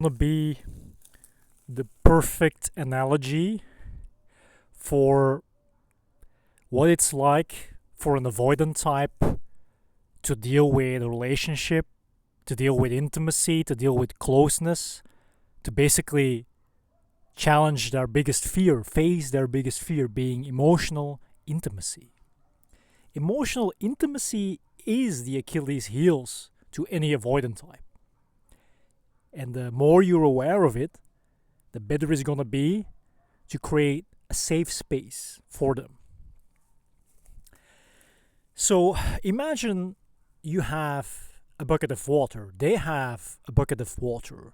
Gonna be the perfect analogy for what it's like for an avoidant type to deal with a relationship, to deal with intimacy, to deal with closeness, to basically challenge their biggest fear, face their biggest fear, being emotional intimacy. Emotional intimacy is the Achilles heels to any avoidant type. And the more you're aware of it, the better it's going to be to create a safe space for them. So imagine you have a bucket of water, they have a bucket of water,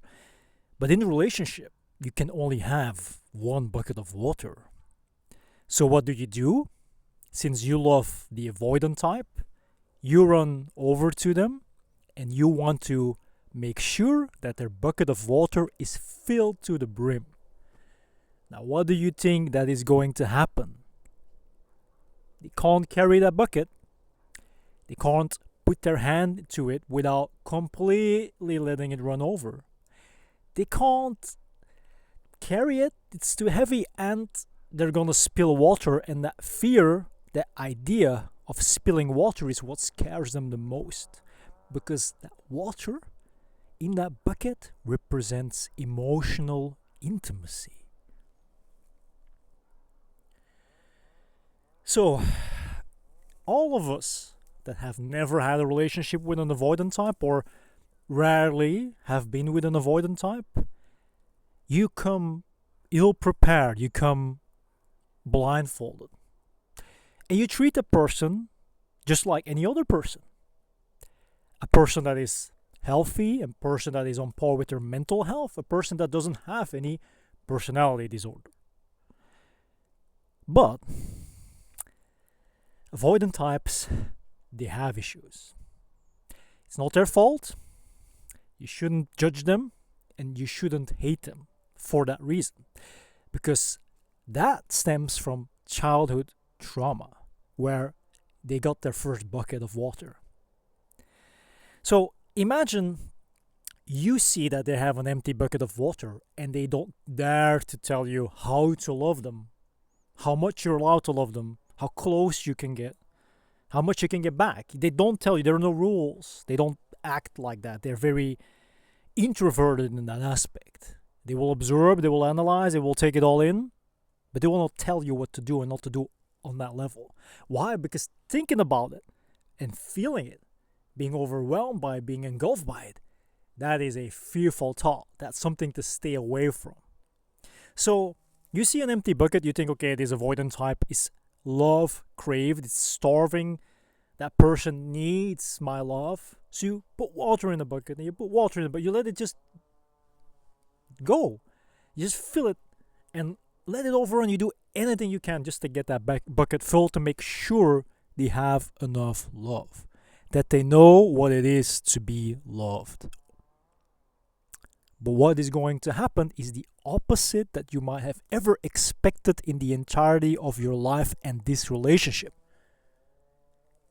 but in a relationship, you can only have one bucket of water. So what do? Since you love the avoidant type, you run over to them and you want to make sure that their bucket of water is filled to the brim. Now, what do you think that is going to happen? They can't carry that bucket. They can't put their hand to it without completely letting it run over. They can't carry it, it's too heavy, and they're gonna spill water, and that fear, that idea of spilling water is what scares them the most. Because that water in that bucket represents emotional intimacy. So, all of us that have never had a relationship with an avoidant type or rarely have been with an avoidant type, you come ill prepared, you come blindfolded. And you treat a person just like any other person. A person that is healthy, a person that is on par with their mental health, a person that doesn't have any personality disorder. But avoidant types, they have issues. It's not their fault. You shouldn't judge them and you shouldn't hate them for that reason. Because that stems from childhood trauma where they got their first bucket of water. So imagine you see that they have an empty bucket of water and they don't dare to tell you how to love them, how much you're allowed to love them, how close you can get, how much you can get back. They don't tell you, there are no rules. They don't act like that. They're very introverted in that aspect. They will observe, they will analyze, they will take it all in, but they will not tell you what to do and not to do on that level. Why? Because thinking about it and feeling it, being overwhelmed by it, being engulfed by it, that is a fearful thought. That's something to stay away from. So you see an empty bucket, you think, okay, this avoidant type is love craved, it's starving. That person needs my love. So you put water in the bucket and you put water in the bucket, you let it just go. You just fill it and let it overrun. You do anything you can just to get that bucket full to make sure they have enough love, that they know what it is to be loved. But what is going to happen is the opposite that you might have ever expected in the entirety of your life and this relationship.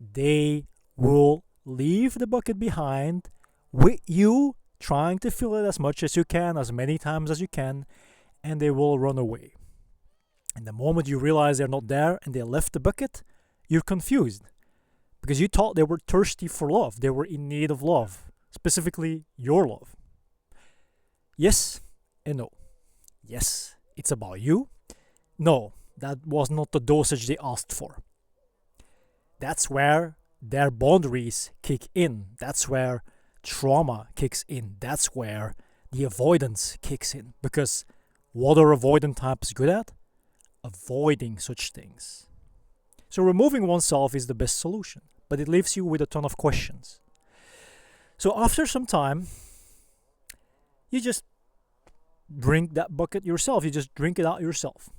They will leave the bucket behind with you, trying to fill it as much as you can, as many times as you can, and they will run away. And the moment you realize they're not there and they left the bucket, you're confused. Because you thought they were thirsty for love. They were in need of love. Specifically, your love. Yes and no. Yes, it's about you. No, that was not the dosage they asked for. That's where their boundaries kick in. That's where trauma kicks in. That's where the avoidance kicks in. Because what are avoidant types good at? Avoiding such things. So removing oneself is the best solution, but it leaves you with a ton of questions. So after some time, you just drink that bucket yourself. You just drink it out yourself.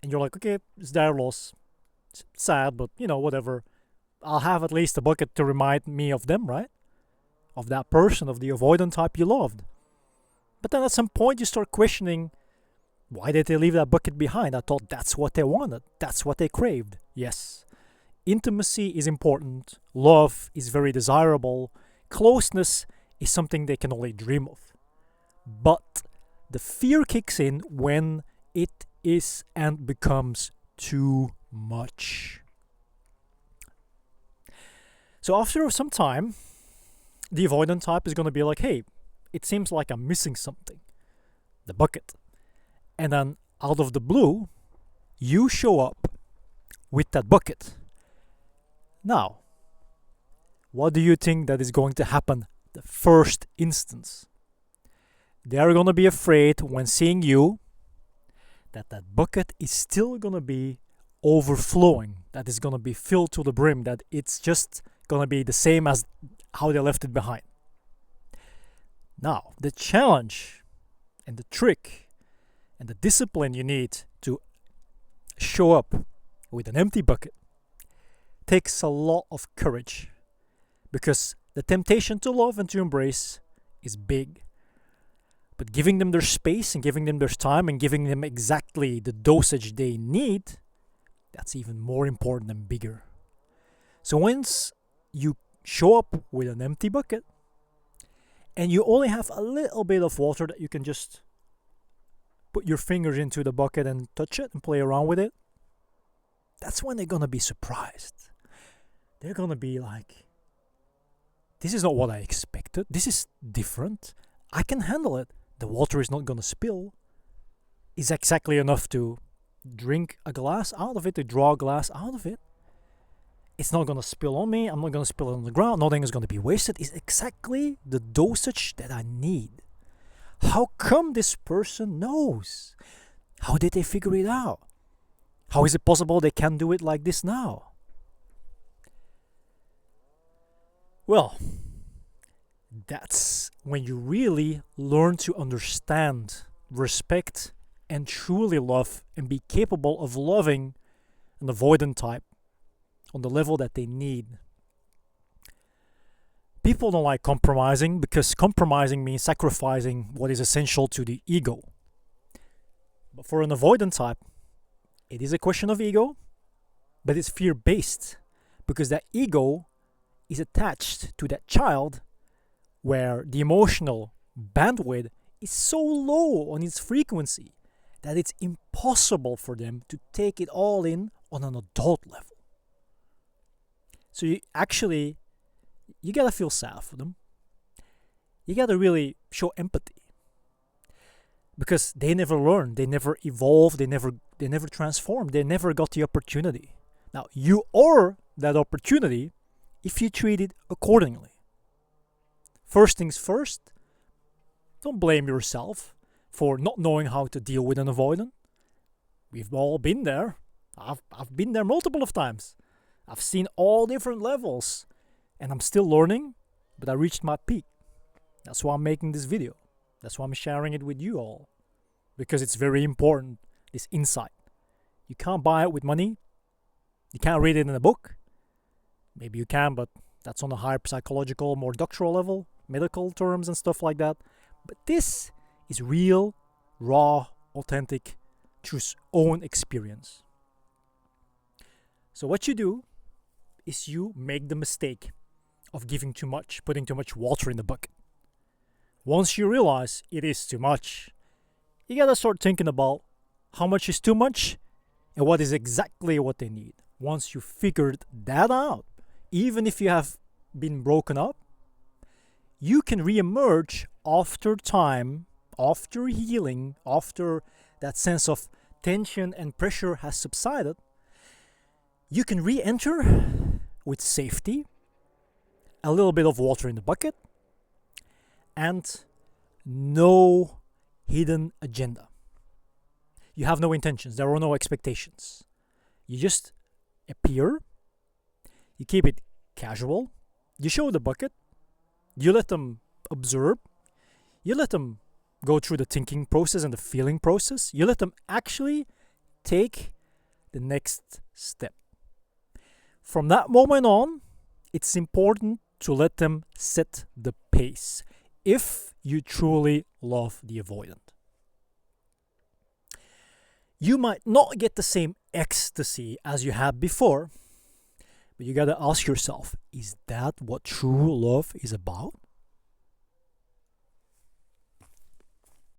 And you're like, okay, it's their loss. It's sad, but whatever. I'll have at least a bucket to remind me of them, right? Of that person, of the avoidant type you loved. But then at some point you start questioning, why did they leave that bucket behind? I thought that's what they wanted. That's what they craved. Yes. Intimacy is important. Love is very desirable. Closeness is something they can only dream of. But the fear kicks in when it is and becomes too much. So after some time, the avoidant type is going to be like, hey, it seems like I'm missing something. The bucket. And then out of the blue, you show up with that bucket. Now, what do you think that is going to happen the first instance? They are going to be afraid when seeing you that bucket is still going to be overflowing, that is going to be filled to the brim, that it's just going to be the same as how they left it behind. Now, the challenge and the trick and the discipline you need to show up with an empty bucket takes a lot of courage, because the temptation to love and to embrace is big. But giving them their space and giving them their time and giving them exactly the dosage they need, that's even more important and bigger. So once you show up with an empty bucket and you only have a little bit of water that you can just put your fingers into the bucket and touch it and play around with it, that's when they're going to be surprised. They're going to be like, this is not what I expected. This is different. I can handle it. The water is not going to spill. It's exactly enough to drink a glass out of it, to draw a glass out of it. It's not going to spill on me. I'm not going to spill it on the ground. Nothing is going to be wasted. It's exactly the dosage that I need. How come this person knows? How did they figure it out? How is it possible they can do it like this now? Well, that's when you really learn to understand, respect, and truly love and be capable of loving an avoidant type on the level that they need. People don't like compromising because compromising means sacrificing what is essential to the ego. But for an avoidant type, it is a question of ego, but it's fear-based, because that ego is attached to that child where the emotional bandwidth is so low on its frequency that it's impossible for them to take it all in on an adult level. So you gotta feel sad for them. You gotta really show empathy, because they never learned, they never evolved, they never transformed, they never got the opportunity. Now you are that opportunity if you treat it accordingly. First things first, don't blame yourself for not knowing how to deal with an avoidant. We've all been there. I've been there multiple of times. I've seen all different levels, and I'm still learning, but I reached my peak. That's why I'm making this video. That's why I'm sharing it with you all, because it's very important, this insight. You can't buy it with money. You can't read it in a book. Maybe you can, but that's on a higher psychological, more doctoral level, medical terms and stuff like that. But this is real, raw, authentic, through own experience. So what you do is you make the mistake of giving too much, putting too much water in the bucket. Once you realize it is too much, you gotta start thinking about how much is too much and what is exactly what they need. Once you figured that out, even if you have been broken up, you can re-emerge after time, after healing, after that sense of tension and pressure has subsided. You can re-enter with safety, a little bit of water in the bucket, and no hidden agenda. You have no intentions, there are no expectations. You just appear, you keep it casual, you show the bucket, you let them observe, you let them go through the thinking process and the feeling process, you let them actually take the next step. From that moment on, it's important to let them set the pace if you truly love the avoidant. You might not get the same ecstasy as you had before, but you gotta ask yourself, is that what true love is about?